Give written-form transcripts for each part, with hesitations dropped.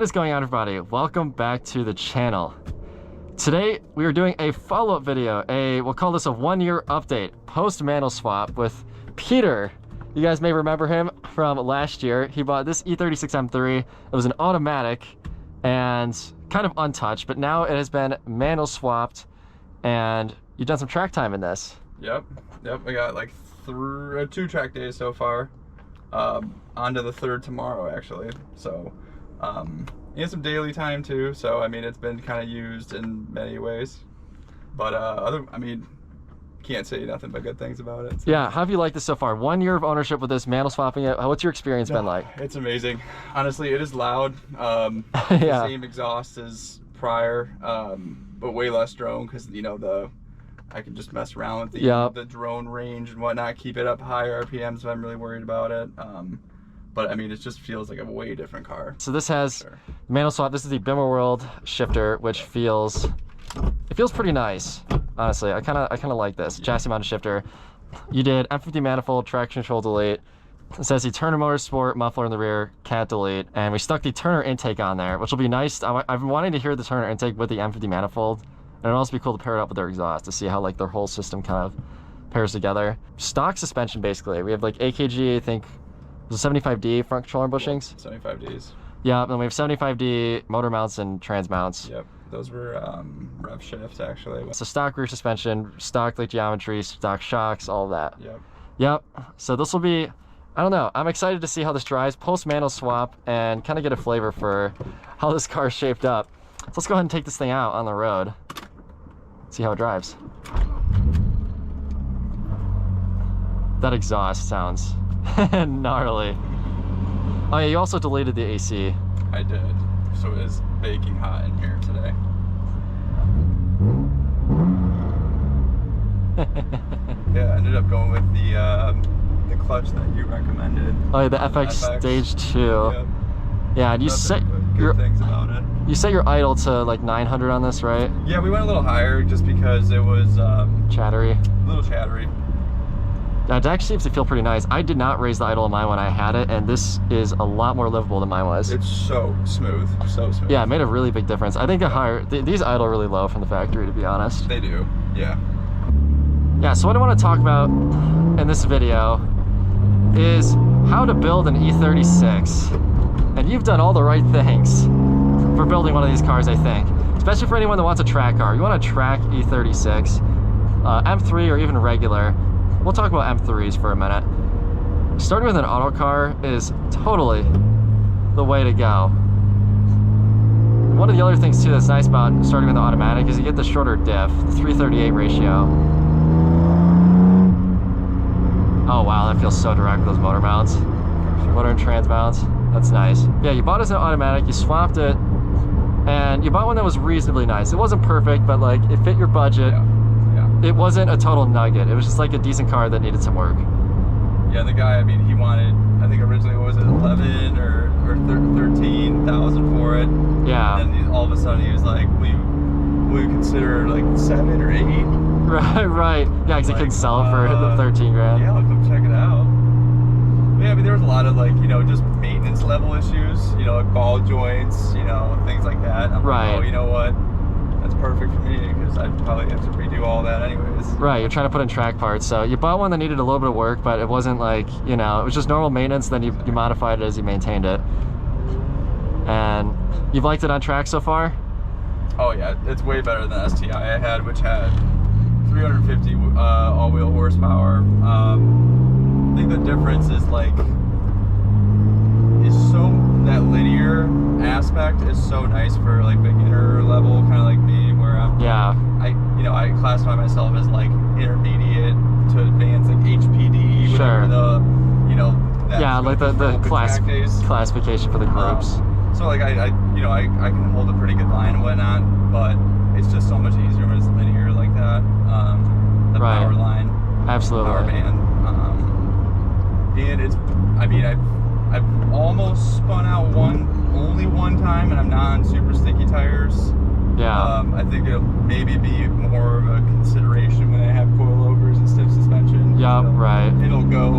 What is going on, everybody? Welcome back to the channel. Today we are doing a follow-up video, we'll call this a 1-year update post mantle swap with Peter. You guys may remember him from last year. He bought this E36 M3. It was an automatic and kind of untouched, but now it has been mantle swapped, and you've done some track time in this. Yep. I got like 2 track days so far. On to the 3rd tomorrow, actually. So, and some daily time too. So, I mean, it's been kind of used in many ways. But can't say nothing but good things about it. So. Yeah, how have you liked this so far? 1 year of ownership with this, mantle swapping it. What's your experience been like? It's amazing. Honestly, it is loud. Yeah. The same exhaust as prior, but way less drone because I can just mess around with the drone range and whatnot, keep it up higher RPMs if I'm really worried about it. But I mean, it just feels like a way different car. So this has mantle swap. This is the Bimmer World shifter, which feels pretty nice. Honestly, I kind of like this chassis mounted shifter. You did M50 manifold, traction control delete. It says the Turner Motorsport muffler in the rear, can't delete, and we stuck the Turner intake on there, which will be nice. I've been wanting to hear the Turner intake with the M50 manifold, and it'll also be cool to pair it up with their exhaust to see how like their whole system kind of pairs together. Stock suspension, basically. We have like AKG, I think, was a 75D front controller bushings. 75Ds. Yeah, and we have 75D motor mounts and trans mounts. Yep, those were rev shifts actually. So stock rear suspension, stock like geometry, stock shocks, all of that. Yep. So this will be, I don't know, I'm excited to see how this drives post mantle swap and kind of get a flavor for how this car is shaped up. So let's go ahead and take this thing out on the road, see how it drives. That exhaust sounds gnarly. Oh yeah, you also deleted the AC. I did, so it is baking hot in here today. Yeah, I ended up going with the clutch that you recommended. Oh yeah, the FX Stage 2. Yep. Yeah, and you set your things about it. You set your idle to like 900 on this, right? Yeah, we went a little higher just because it was chattery. A little chattery. It actually seems to feel pretty nice. I did not raise the idle on mine when I had it, and this is a lot more livable than mine was. It's so smooth, so smooth. Yeah, it made a really big difference. I think these idle really low from the factory, to be honest. They do, yeah. Yeah, so what I want to talk about in this video is how to build an E36. And you've done all the right things for building one of these cars, I think. Especially for anyone that wants a track car. You want a track E36, M3 or even regular. We'll talk about M3s for a minute. Starting with an auto car is totally the way to go. One of the other things too that's nice about starting with the automatic is you get the shorter diff, the 338 ratio. Oh wow, that feels so direct with those motor mounts. Motor and trans mounts, that's nice. Yeah, you bought it as an automatic, you swapped it, and you bought one that was reasonably nice. It wasn't perfect, but like it fit your budget. It wasn't a total nugget. It was just like a decent car that needed some work. Yeah, the guy, I mean, he wanted, I think originally, what was it, 11 or 13,000 for it. Yeah. And then all of a sudden he was like, will you consider like 7 or 8? Right. Yeah, because he couldn't sell it for the 13 grand. Yeah, I'll come check it out. But yeah, I mean, there was a lot of like, just maintenance level issues, like ball joints, things like that. I'm right. Like, oh, you know what? That's perfect for me because I'd probably have to redo all that anyways. Right, you're trying to put in track parts. So you bought one that needed a little bit of work, but it wasn't like, it was just normal maintenance, then you modified it as you maintained it. And you've liked it on track so far? Oh yeah, it's way better than the STI I had, which had 350 all-wheel horsepower. I think the difference is like, that linear aspect is so nice for like beginner level, kind of like me, where I classify myself as like intermediate to advanced, like HPD, sure. Like the classification for the groups. So like I can hold a pretty good line and whatnot, but it's just so much easier when it's linear like that. The right. Power line, absolutely, power band, and it's, I've almost spun out only one time, and I'm not on super sticky tires. Yeah. I think it'll maybe be more of a consideration when I have coilovers and stiff suspension. Yeah, right. It'll go,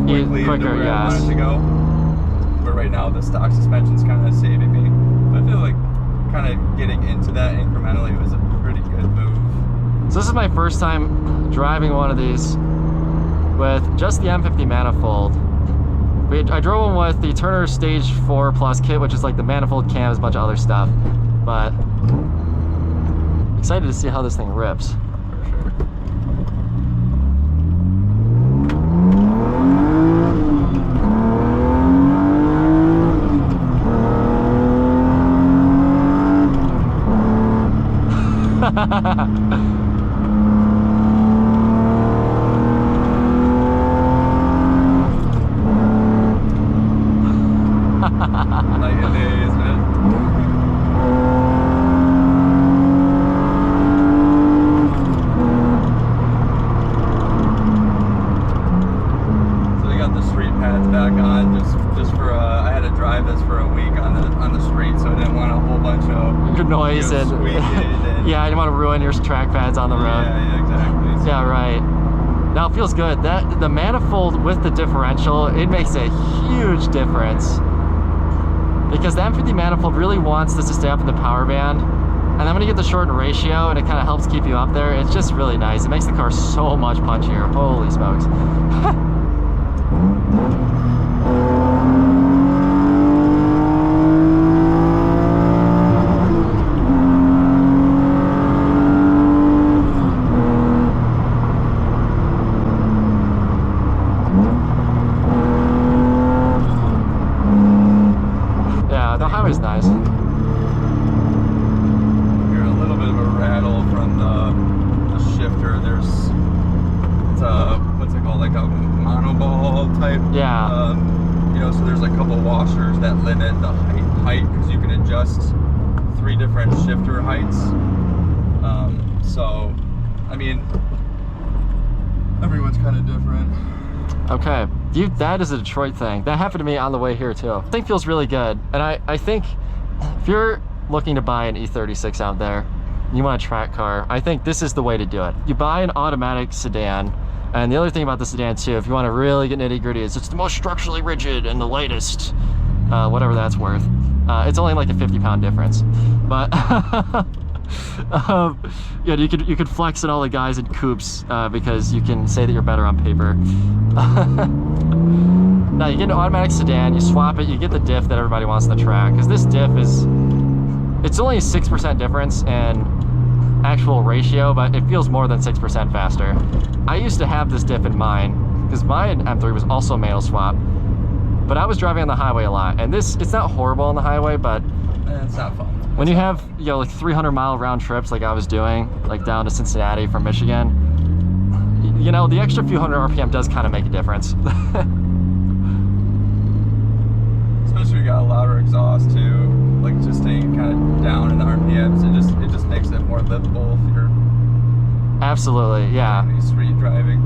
quickly quicker, the way yes. I want it to go. But right now, the stock suspension's kind of saving me. I feel like kind of getting into that incrementally was a pretty good move. So this is my first time driving one of these with just the M50 manifold. I drove one with the Turner Stage 4 Plus kit, which is like the manifold cams, a bunch of other stuff. But excited to see how this thing rips. For sure. Night and day, isn't it? So they got the street pads back on just for I had to drive this for a week on the street, so I didn't want a whole bunch of Your noise and yeah, I didn't want to ruin your track pads on the road. Yeah, exactly. So, yeah, right. Now it feels good. That the manifold with the differential, it makes a huge difference. Because the M50 manifold really wants this to stay up in the power band. And then when you get the shortened ratio and it kind of helps keep you up there, it's just really nice. It makes the car so much punchier. Holy smokes. The highway's nice. You're a little bit of a rattle from the shifter. It's a, what's it called, like a monoball type. Yeah. You know, so there's a couple washers that limit the height because you can adjust 3 different shifter heights. So, I mean, everyone's kind of different. Okay, that is a Detroit thing. That happened to me on the way here too. The thing feels really good. And I think if you're looking to buy an E36 out there, you want a track car, I think this is the way to do it. You buy an automatic sedan, and the other thing about the sedan too, if you want to really get nitty gritty, is it's the most structurally rigid and the lightest, whatever that's worth. It's only like a 50-pound difference. But yeah, you could flex at all the guys in coupes because you can say that you're better on paper. Now you get an automatic sedan, you swap it, you get the diff that everybody wants on the track, because this diff it's only a 6% difference in actual ratio, but it feels more than 6% faster. I used to have this diff in mine because my M3 was also manual swap, but I was driving on the highway a lot, and it's not horrible on the highway, but it's not fun. When you have, you know, like 300-mile round trips like I was doing, like down to Cincinnati from Michigan, you know, the extra few hundred RPM does kind of make a difference. Especially you got a louder exhaust too, like just staying kind of down in the RPMs, it just makes it more livable if you're absolutely, yeah. Street driving.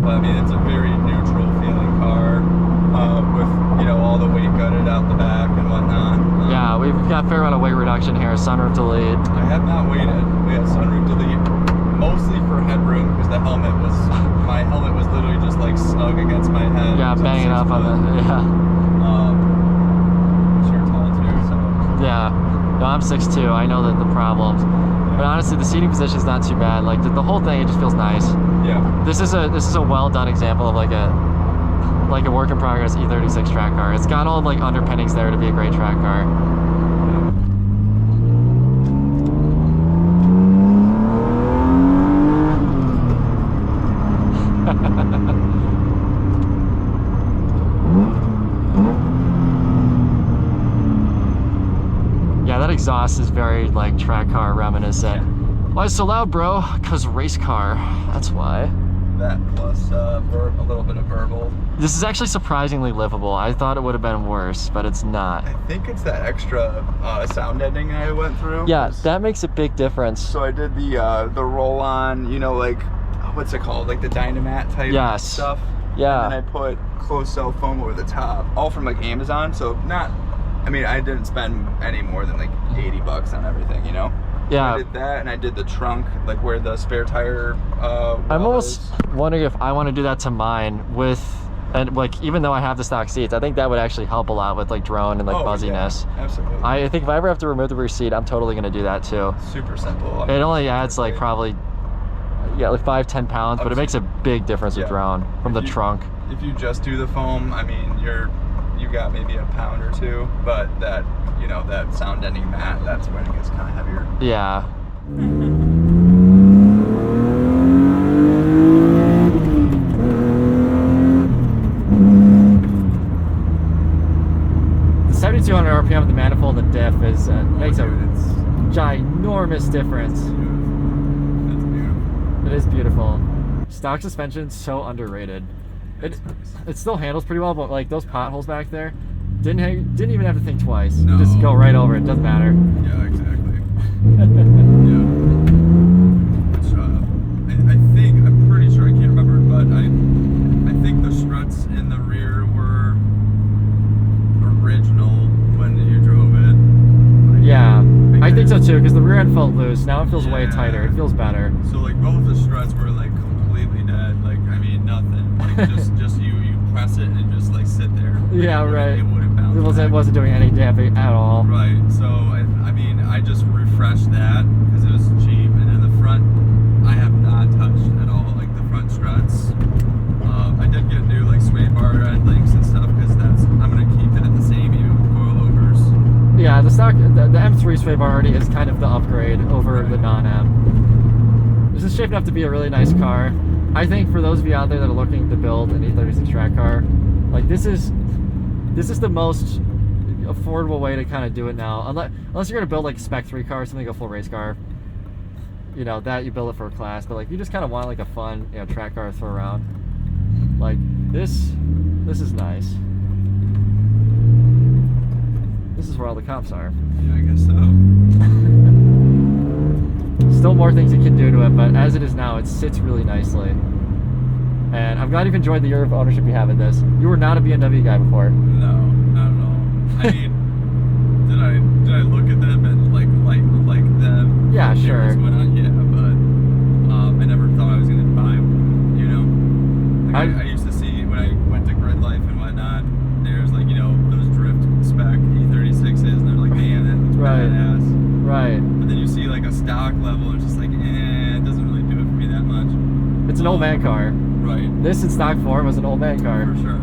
But I mean, it's a very neutral feeling car with, you know, all the weight gutted out the back and whatnot. Yeah, we've got a fair amount of weight reduction here, sunroof delete. I have not waited. We had sunroof delete mostly for headroom because my helmet was literally just like snug against my head. Yeah, banging up on the, yeah. You're tall too, so. Yeah, no, I'm 6'2", I know that the problems. But honestly, the seating position is not too bad. Like the whole thing, it just feels nice. Yeah. This is a well done example of like a work in progress E36 track car. It's got all like underpinnings there to be a great track car. Yeah, that exhaust is very like track car reminiscent. Why is it so loud, bro? Cause race car, that's why. That plus a little bit of verbal. This is actually surprisingly livable. I thought it would have been worse, but it's not. I think it's that extra sound editing I went through. Yeah, that makes a big difference. So I did the roll-on, you know, like, what's it called? Like the Dynamat type stuff. Yeah. And then I put closed cell foam over the top, all from like Amazon. So I mean, I didn't spend any more than like $80 on everything, you know? Yeah. So I did that, and I did the trunk, like where the spare tire I'm almost wondering if I want to do that to mine with And like, even though I have the stock seats, I think that would actually help a lot with like drone and like fuzziness. Yeah, absolutely. I think if I ever have to remove the rear seat, I'm totally gonna do that too. Super simple. It only adds like probably, yeah, like 5-10 pounds, but it makes a big difference with drone from the trunk. If you just do the foam, I mean, you got maybe a pound or two, but that, you know, that sound ending mat, that's when it gets kind of heavier. Yeah. 7,200 RPM of the manifold and diff is makes a ginormous difference. That's beautiful. It is beautiful. Stock suspension so underrated. It still handles pretty well, but like those potholes back there, didn't even have to think twice. No. You just go right over it. Doesn't matter. Yeah, exactly. Yeah. Which, I'm pretty sure, I can't remember, but I think the struts in the rear were original when you drove it. Yeah, I think so too, because the rear end felt loose. Now it feels way tighter. It feels better. So like both the struts were like completely dead. Like, I mean, nothing. Like just you press it and just like sit there. Like, Yeah, right. It wouldn't bounce. It wasn't doing any damage at all. Right. So I mean, I just refreshed that because it was cheap, and then the front, I have not touched at all. Like the front struts. I did get new like sway bar end links and stuff because I'm gonna keep it at the same even with coilovers. Yeah, the M3 sway bar already is kind of the upgrade over the non-M. This is shaping up to be a really nice car. I think for those of you out there that are looking to build an E36 track car, like this is the most affordable way to kind of do it now. Unless you're gonna build like a Spec 3 car or something, a full race car. You know, that you build it for a class, but like you just kind of want like a fun, you know, track car to throw around. Like this is nice. This is where all the cops are. Yeah, I guess so. Still more things you can do to it, but as it is now, it sits really nicely. And I'm glad you've enjoyed the year of ownership you have in this. You were not a BMW guy before. No, not at all. I mean, did I look at them and like them? Yeah, sure. Yeah, but I never thought I was gonna buy one. You know, like I used to see when I went to Grid Life and whatnot. There's like, you know, those drift spec E36s, and they're like, man, that looks badass. Right. But then you see like a stock level, and it's just like, it doesn't really do it for me that much. It's an old man car. Right. This in stock form was an old man car. For sure.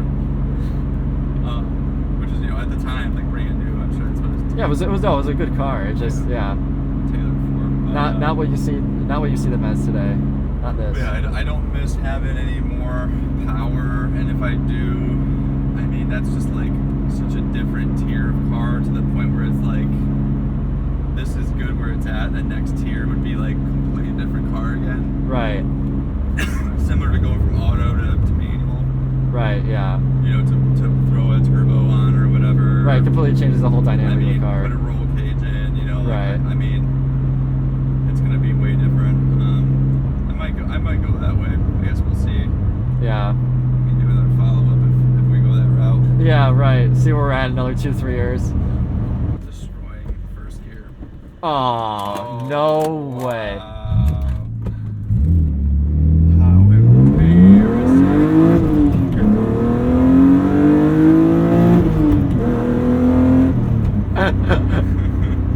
Which is, you know, at the time, like brand new. I'm sure it's what it's. Yeah, it was a good car. It just tailored for. Not what you see them as today. Not this. Yeah, I don't miss having any more power, and if I do, I mean, that's just like such a different tier of car to the point where it's like, this is good where it's at. The next tier would be like completely different car again. Right. Similar to going from auto to manual. Right. Yeah. You know, to throw a turbo on or whatever. Right. Completely changes the whole dynamic of the car. Put a roll cage in. You know. Right. I mean, it's gonna be way different. I might go that way. I guess we'll see. Yeah. We can do another follow-up if we go that route. Yeah, right. See where we're at in another 2-3 years. Destroying first gear. Oh, no way. How embarrassing.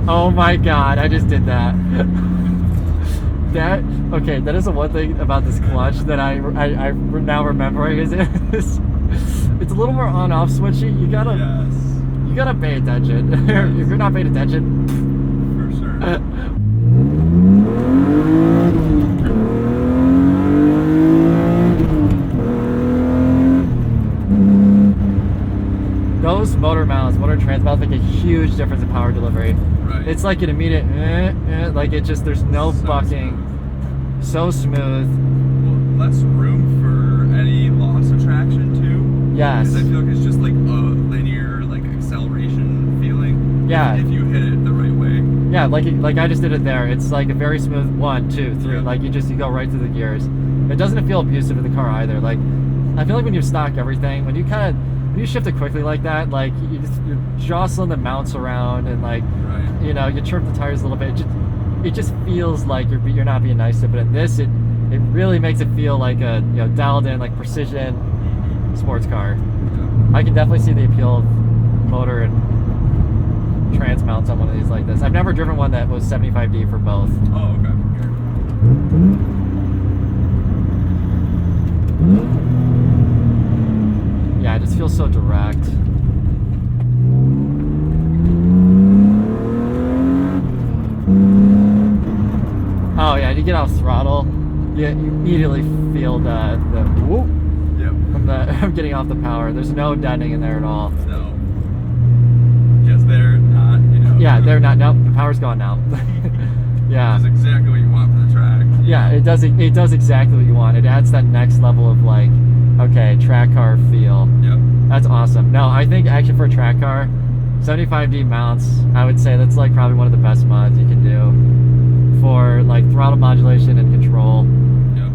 Oh my god, I just did that. That is the one thing about this clutch that I'm now remembering is it's a little more on-off switchy. You gotta pay attention. If you're not paying attention, for sure. those motor trans mounts make a huge difference in power delivery. Right. It's like an immediate, like it just, there's no bucking. So smooth. Well, less room for any loss of traction too. Yes. Because I feel like it's just like a linear like acceleration feeling. Yeah. If you hit it the right way. Yeah, like I just did it there. It's like a very smooth 1, 2, 3. Yeah. Like you go right through the gears. It doesn't feel abusive to the car either. Like I feel like when you stock everything, when you shift it quickly like that, like you're jostling the mounts around and like, right. You know, you chirp the tires a little bit. It just feels like you're not being nice to it. But in this, it really makes it feel like a, you know, dialed in, like precision. sports car. Yeah. I can definitely see the appeal of motor and trans mounts on one of these like this. I've never driven one that was 75D for both. Oh, okay. Yeah, it just feels so direct. Oh yeah, you get off throttle, you immediately feel the whoop Yep. from getting off the power. There's no deadening in there at all. No. Yes, they're not, you know. Yeah, they're not. Nope, the power's gone now. Yeah. That's exactly what you want for the track. Yeah, it does exactly what you want. It adds that next level of like, okay, track car feel. Yep. That's awesome. No, I think actually for a track car, 75D mounts, I would say that's like probably one of the best mods you can do for like throttle modulation and control. Yep.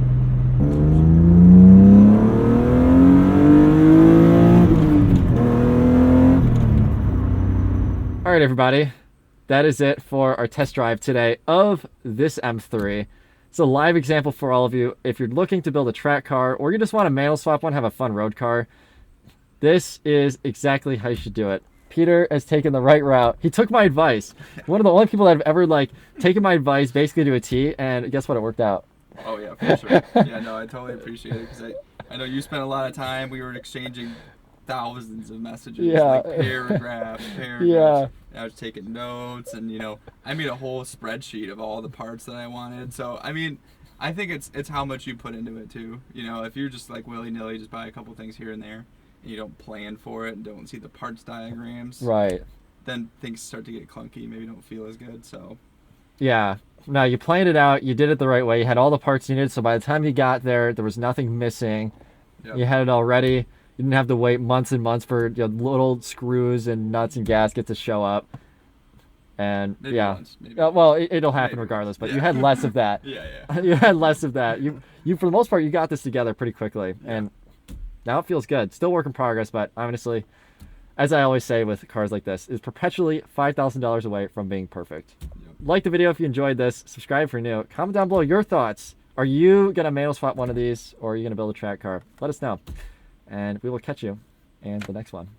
All right, everybody. That is it for our test drive today of this M3. It's a live example for all of you. If you're looking to build a track car or you just want to manual swap one, have a fun road car, this is exactly how you should do it. Peter has taken the right route. He took my advice. One of the only people that have ever like taken my advice basically to a T, and guess what? It worked out. Oh yeah, for sure. Yeah, no, I totally appreciate it because I know you spent a lot of time. We were exchanging thousands of messages, Yeah. like paragraphs. Yeah. And I was taking notes, and you know, I made a whole spreadsheet of all the parts that I wanted. So I mean, I think it's how much you put into it too. You know, if you're just like willy nilly, just buy a couple things here and there, and you don't plan for it and don't see the parts diagrams, Right. then things start to get clunky. Maybe don't feel as good. So Yeah. No, you planned it out. You did it the right way. You had all the parts you needed. So by the time you got there was nothing missing. yep. You had it all ready. You didn't have to wait months and months for little screws and nuts and gaskets to show up. And Maybe yeah, once, maybe. well, it'll happen Maybe. regardless. But Yeah. you had less of that. Yeah. You had less of that. You for the most part, you got this together pretty quickly, and now it feels good. Still work in progress, but honestly, as I always say with cars like this, is perpetually $5,000 away from being perfect. Yep. Like the video if you enjoyed this. Subscribe if you're new. Comment down below your thoughts. Are you gonna manual swap one of these, or are you gonna build a track car? Let us know, and we will catch you in the next one.